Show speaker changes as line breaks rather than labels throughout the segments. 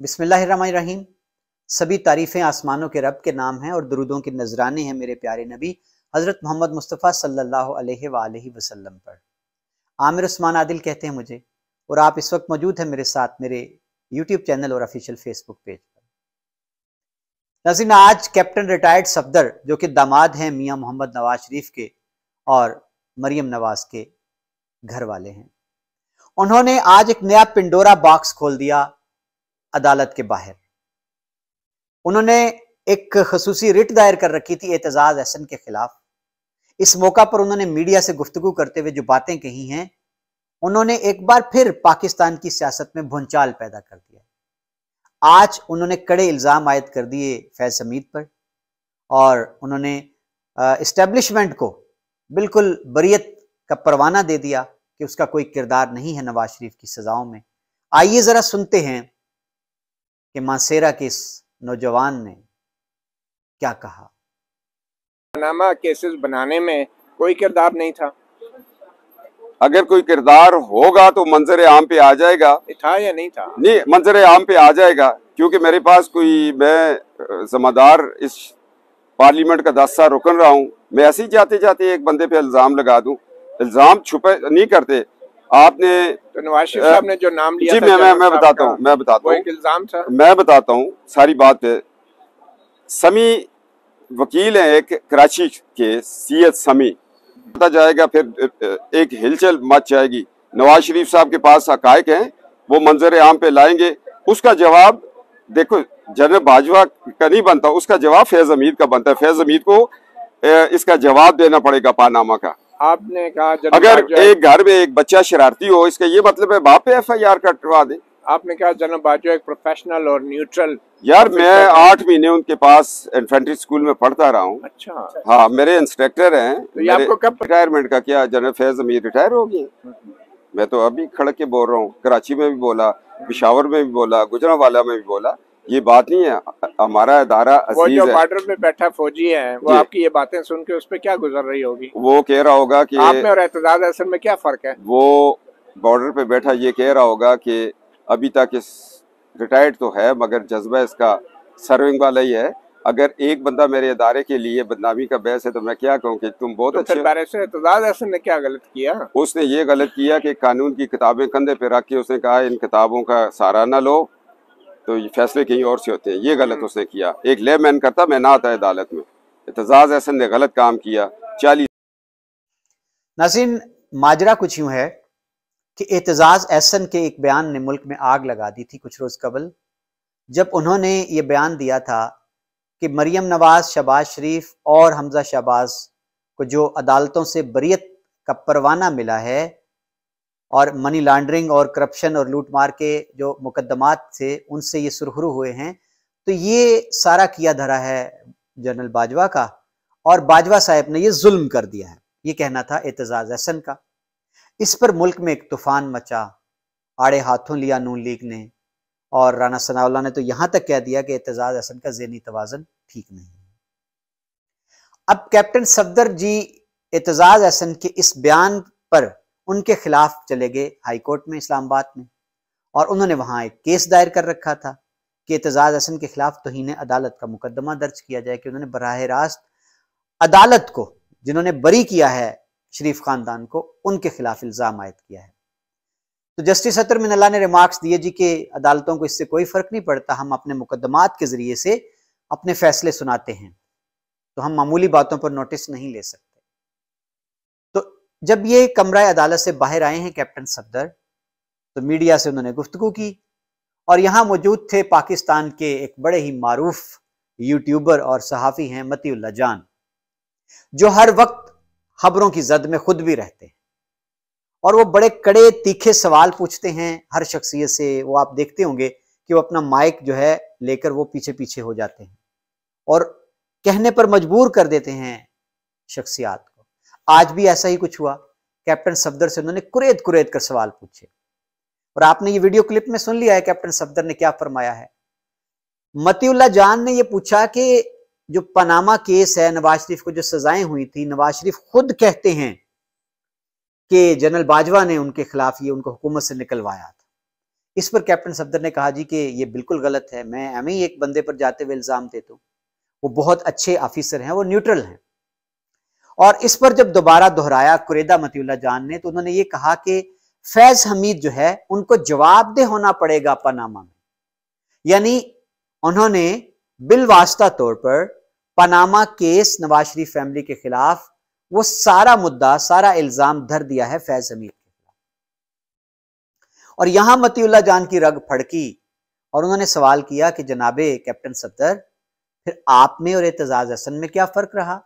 बिस्मिल्लाहिर्रहमानिर्रहीम। सभी तारीफ़ें आसमानों के रब के नाम हैं और दुरूदों की नजराने हैं मेरे प्यारे नबी हज़रत मोहम्मद मुस्तफ़ा सल्लल्लाहु अलैहि वसल्लम पर। आमिर उस्मान आदिल कहते हैं मुझे, और आप इस वक्त मौजूद हैं मेरे साथ मेरे यूट्यूब चैनल और ऑफिशियल फेसबुक पेज पर। नाज़रीन, आज कैप्टन रिटायर्ड सफदर जो कि दामाद हैं मियाँ मोहम्मद नवाज शरीफ के और मरियम नवाज के घर वाले हैं, उन्होंने आज एक नया पिंडोरा बॉक्स खोल दिया अदालत के बाहर। उन्होंने एक खसूसी रिट दायर कर रखी थी एतजाज अहसन के खिलाफ। इस मौका पर उन्होंने मीडिया से गुफ्तगू करते हुए जो बातें कही हैं, उन्होंने एक बार फिर पाकिस्तान की सियासत में भूंचाल पैदा कर दिया। आज उन्होंने कड़े इल्जाम आयद कर दिए फैज हमीद पर और उन्होंने इस्टेब्लिशमेंट को बिल्कुल बरियत का परवाना दे दिया कि उसका कोई किरदार नहीं है नवाज शरीफ की सजाओं में। आइए जरा सुनते हैं कि मासेरा के इस नौजवान ने क्या कहा।
पनामा केसेस बनाने में कोई किरदार नहीं था।
अगर कोई किरदार होगा तो मंजर आम पे आ जाएगा।
था या नहीं था?
नहीं, मंजर आम पे आ जाएगा, क्योंकि मेरे पास मैं जमादार इस पार्लियामेंट का 10 साल रुकन रहा हूँ। मैं ऐसे ही जाते जाते एक बंदे पे इल्जाम लगा दूं। इल्जाम छुपे नहीं करते। आपने
तो नवाज शरीफ साहब ने जो नाम लिया
जी
था,
मैं बताता हूँ
वो एक इल्जाम था।
मैं बताता हूँ सारी बात पे। समी वकील हैं एक कराची के, सीएच समी, पता जाएगा फिर एक हिलचल मच जाएगी। नवाज शरीफ साहब के पास हकायक हैं, वो मंजर आम पे लाएंगे। उसका जवाब देखो जनरल बाजवा का नहीं बनता, उसका जवाब फैज हमीद का बनता है। फैज हमीद को इसका जवाब देना पड़ेगा पानामा का।
आपने कहा
अगर एक घर में एक बच्चा शरारती हो, इसका ये मतलब है बाप पे FIR कटवा दे।
आपने कहा जनरल बाजवा एक प्रोफेशनल और न्यूट्रल।
यार मैं 8 महीने उनके पास इन्फेंट्री स्कूल में पढ़ता रहा हूँ।
अच्छा,
हाँ, मेरे इंस्ट्रक्टर हैं।
तो ये आपको कब
रिटायरमेंट का क्या, जनरल फैज हमीद रिटायर हो गए? मैं तो अभी खड़क के बोल रहा हूँ। कराची में भी बोला, पिशावर में भी बोला, गुजरांवाला में भी बोला। ये बात नहीं है, हमारा इदारा
वो
अजीज
जो
है।
बॉर्डर में बैठा फौजी है, वो आपकी ये बातें सुन के उस पर क्या गुजर रही होगी?
वो कह रहा होगा कि
आप में और एतजाज अहसन में क्या फर्क है?
वो बॉर्डर पे बैठा ये कह रहा होगा कि अभी तक इस रिटायर्ड तो है मगर जज्बा इसका सर्विंग वाला ही है। अगर एक बंदा मेरे इदारे के लिए बदनामी का बहस है तो मैं क्या कहूँ कि तुम बहुत अच्छे।
बैरिस्टर एतजाज अहसन ने क्या गलत किया?
उसने ये गलत किया कि कानून की किताबें कंधे पे रख के उसने कहा इन किताबों का सहारा ना लो, तो ये फैसले कहीं और से होते हैं। ये गलत उसने किया। एक लेमैन करता, मैं ना आता अदालत में। एतजाज अहसन ने गलत काम किया। 40
नाज़रीन, माजरा कुछ यूं है कि एतजाज अहसन के एक बयान ने मुल्क में आग लगा दी थी कुछ रोज कबल, जब उन्होंने ये बयान दिया था कि मरियम नवाज, शहबाज शरीफ और हमजा शहबाज को जो अदालतों से बरियत का परवाना मिला है और मनी लॉन्ड्रिंग और करप्शन और लूटमार के जो मुकदमात थे उनसे ये सुरखरू हुए हैं, तो ये सारा किया धरा है जनरल बाजवा का, और बाजवा साहब ने ये जुल्म कर दिया है। ये कहना था एतजाज अहसन का। इस पर मुल्क में एक तूफान मचा, आड़े हाथों लिया नून लीग ने, और राना सनाउल्लाह ने तो यहां तक कह दिया कि एतजाज अहसन का ज़हनी तवाज़ुन ठीक नहीं है। अब कैप्टन सफदर जी एतजाज अहसन के इस बयान पर उनके खिलाफ चले गए हाई कोर्ट में इस्लामाबाद में, और उन्होंने वहां एक केस दायर कर रखा था कि एतजाज अहसन के खिलाफ तौहीन अदालत का मुकदमा दर्ज किया जाए कि उन्होंने बराह रास्त अदालत को, जिन्होंने बरी किया है शरीफ खानदान को, उनके खिलाफ इल्जाम आयद किया है। तो जस्टिस अतर मिनल्लाह ने रिमार्क्स दिए जी कि अदालतों को इससे कोई फर्क नहीं पड़ता, हम अपने मुकदमात के जरिए से अपने फैसले सुनाते हैं, तो हम मामूली बातों पर नोटिस नहीं ले सकते। तो जब ये कमरा अदालत से बाहर आए हैं कैप्टन सफदर, तो मीडिया से उन्होंने गुफ्तगू की, और यहां मौजूद थे पाकिस्तान के एक बड़े ही मारूफ यूट्यूबर और सहाफ़ी हैं मतीउल्लाह जान, जो हर वक्त खबरों की जद में खुद भी रहते हैं, और वो बड़े कड़े तीखे सवाल पूछते हैं हर शख्सियत से। वो आप देखते होंगे कि वो अपना माइक जो है लेकर वो पीछे पीछे हो जाते हैं और कहने पर मजबूर कर देते हैं शख्सियात को। आज भी ऐसा ही कुछ हुआ। कैप्टन सफदर से उन्होंने कुरेद कुरेद कर सवाल पूछे, और आपने ये वीडियो क्लिप में सुन लिया है कैप्टन सफदर ने क्या फरमाया है। मतीउल्लाह जान ने यह पूछा कि जो पनामा केस है, नवाज शरीफ को जो सजाएं हुई थी, नवाज शरीफ खुद कहते हैं कि जनरल बाजवा ने उनके खिलाफ ये उनको हुकूमत से निकलवाया था, इस पर कैप्टन सफदर ने कहा जी कि ये बिल्कुल गलत है, मैं हमें ही एक बंदे पर जाते हुए इल्जाम देता हूँ, वो बहुत अच्छे ऑफिसर हैं, वो न्यूट्रल हैं। और इस पर जब दोबारा दोहराया कुरैदा मतीउल्लाह जान ने, तो उन्होंने ये कहा कि फैज हमीद जो है उनको जवाबदेह होना पड़ेगा पनामा में। यानी उन्होंने बिलवास्ता तौर पर Panama case Nawaz Sharif family के खिलाफ वो सारा मुद्दा, सारा इल्जाम धर दिया है फैज हमीद के खिलाफ। और यहां मतीउल्लाह जान की रग फड़की और उन्होंने सवाल किया कि जनाबे कैप्टन सफदर, फिर आप में और एतजाज अहसन में क्या फर्क रहा?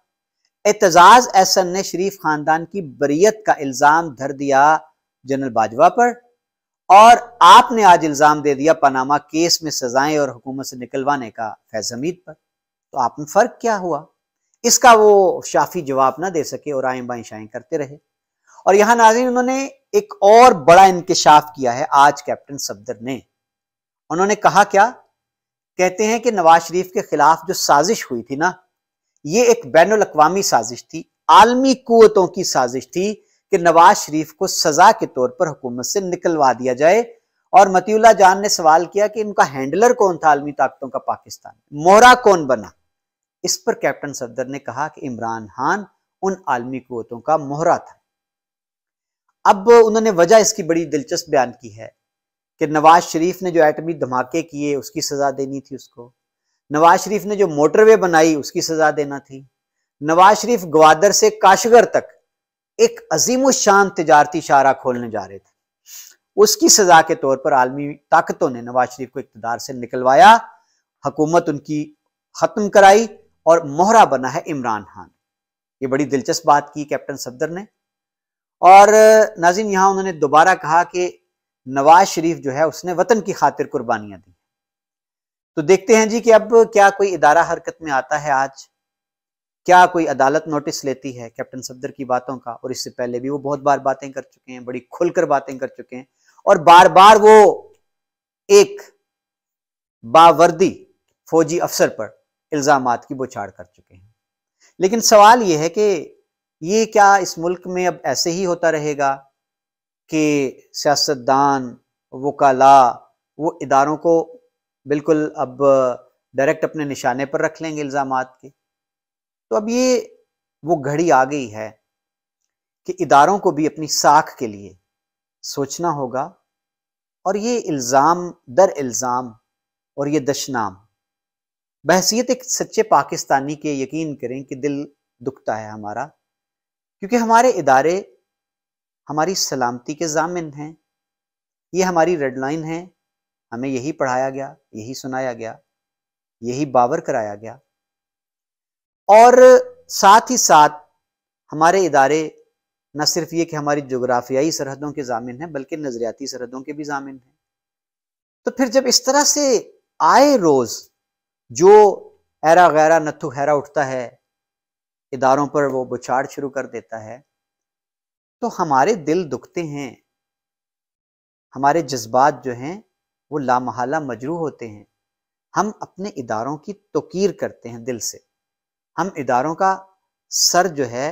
एतजाज अहसन ने शरीफ खानदान की बरियत का इल्जाम धर दिया जनरल बाजवा पर, और आपने आज इल्जाम दे दिया पनामा केस में सजाएं और हुकूमत से निकलवाने का फैज हमीद पर। तो आप में फर्क क्या हुआ? इसका वो शाफी जवाब ना दे सके और आएं बाएं शाएं करते रहे। और यहां नाज़रीन उन्होंने एक और बड़ा इंकिशाफ किया है आज कैप्टन सफदर ने। उन्होंने कहा क्या? कहते हैं कि नवाज शरीफ के खिलाफ जो साजिश हुई थी ना, ये एक बैनुल अक़वामी साजिश थी, आलमी कुव्वतों की साजिश थी कि नवाज शरीफ को सजा के तौर पर हुकूमत से निकलवा दिया जाए। और मतीउल्लाह जान ने सवाल किया कि इनका हैंडलर कौन था आलमी ताकतों का पाकिस्तान, मोहरा कौन बना? इस पर कैप्टन सफदर ने कहा कि इमरान खान उन आलमी कुव्वतों का मोहरा था। अब उन्होंने वजह इसकी बड़ी दिलचस्प बयान की है कि नवाज शरीफ ने जो एटमी धमाके किए उसकी सजा देनी थी उसको, नवाज शरीफ ने जो मोटरवे बनाई उसकी सजा देना थी, नवाज शरीफ ग्वादर से काशगर तक एक अजीम शान तिजारती शाहरा खोलने जा रहे थे, उसकी सजा के तौर पर आलमी ताकतों ने नवाज शरीफ को इक़्तिदार से निकलवाया, हुकूमत उनकी खत्म कराई और मोहरा बना है इमरान खान। ये बड़ी दिलचस्प बात की कैप्टन सफदर ने। और नाज़रीन यहां उन्होंने दोबारा कहा कि नवाज शरीफ जो है उसने वतन की खातिर कुर्बानियां दी। तो देखते हैं जी कि अब क्या कोई इदारा हरकत में आता है आज, क्या कोई अदालत नोटिस लेती है कैप्टन सफदर की बातों का? और इससे पहले भी वो बहुत बार बातें कर चुके हैं, बड़ी खुलकर बातें कर चुके हैं, और बार बार वो एक बावर्दी फौजी अफसर पर इल्जामात की बौछार कर चुके हैं। लेकिन सवाल ये है कि ये क्या इस मुल्क में अब ऐसे ही होता रहेगा कि सियासतदान, वकाला वो इदारों को बिल्कुल अब डायरेक्ट अपने निशाने पर रख लेंगे इल्जामात के? तो अब ये वो घड़ी आ गई है कि इदारों को भी अपनी साख के लिए सोचना होगा। और ये इल्ज़ाम दर इल्ज़ाम और ये दशनाम बहसीत एक सच्चे पाकिस्तानी के यकीन करें कि दिल दुखता है हमारा, क्योंकि हमारे इदारे हमारी सलामती के ज़ामिन हैं। ये हमारी रेड लाइन है, हमें यही पढ़ाया गया, यही सुनाया गया, यही बावर कराया गया। और साथ ही साथ हमारे इदारे न सिर्फ ये कि हमारी जोग्राफियाई सरहदों के ज़ामिन हैं, बल्कि नज़रियाती सरहदों के भी ज़ामिन हैं। तो फिर जब इस तरह से आए रोज़ जो ऐरा गैरा नत्थु हैरा उठता है, इदारों पर वो बुछाड़ शुरू कर देता है, तो हमारे दिल दुखते हैं, हमारे जज्बात जो हैं वो लामहला मजरूह होते हैं। हम अपने इदारों की तौकीर करते हैं दिल से, हम इदारों का सर जो है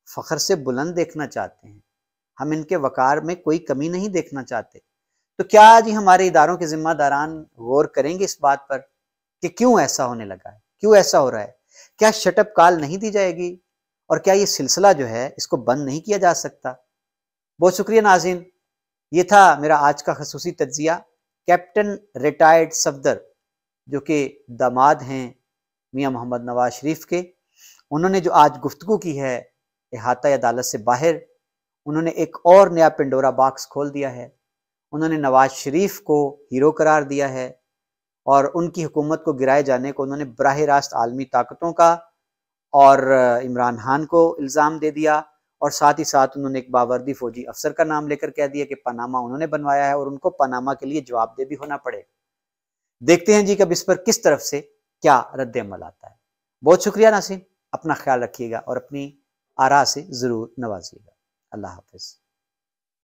फ़ख्र से बुलंद देखना चाहते हैं, हम इनके वक़ार में कोई कमी नहीं देखना चाहते। तो क्या आज हमारे इदारों के ज़िम्मेदारान गौर करेंगे इस बात पर कि क्यों ऐसा होने लगा है, क्यों ऐसा हो रहा है? क्या शटअप कॉल नहीं दी जाएगी? और क्या ये सिलसिला जो है इसको बंद नहीं किया जा सकता? बहुत शुक्रिया नाज़रीन, ये था मेरा आज का खसूसी तज्ज़िया कैप्टन रिटायर्ड सफदर जो कि दामाद हैं मियां मोहम्मद नवाज शरीफ के। उन्होंने जो आज गुफ्तगू की है इहाता अदालत से बाहर, उन्होंने एक और नया पिंडोरा बॉक्स खोल दिया है। उन्होंने नवाज शरीफ को हीरो करार दिया है और उनकी हुकूमत को गिराए जाने को उन्होंने बराह रास्त आलमी ताकतों का और इमरान खान को इल्ज़ाम दे दिया। और साथ ही साथ उन्होंने एक बावर्दी फौजी अफसर का नाम लेकर कह दिया कि पनामा उन्होंने बनवाया है और उनको पनामा के लिए जवाबदेह भी होना पड़ेगा। देखते हैं जी कब इस पर किस तरफ से क्या रद्द अमल आता है। बहुत शुक्रिया नाज़रीन, अपना ख्याल रखिएगा और अपनी आरा से ज़रूर नवाजिएगा। अल्लाह हाफ़िज़।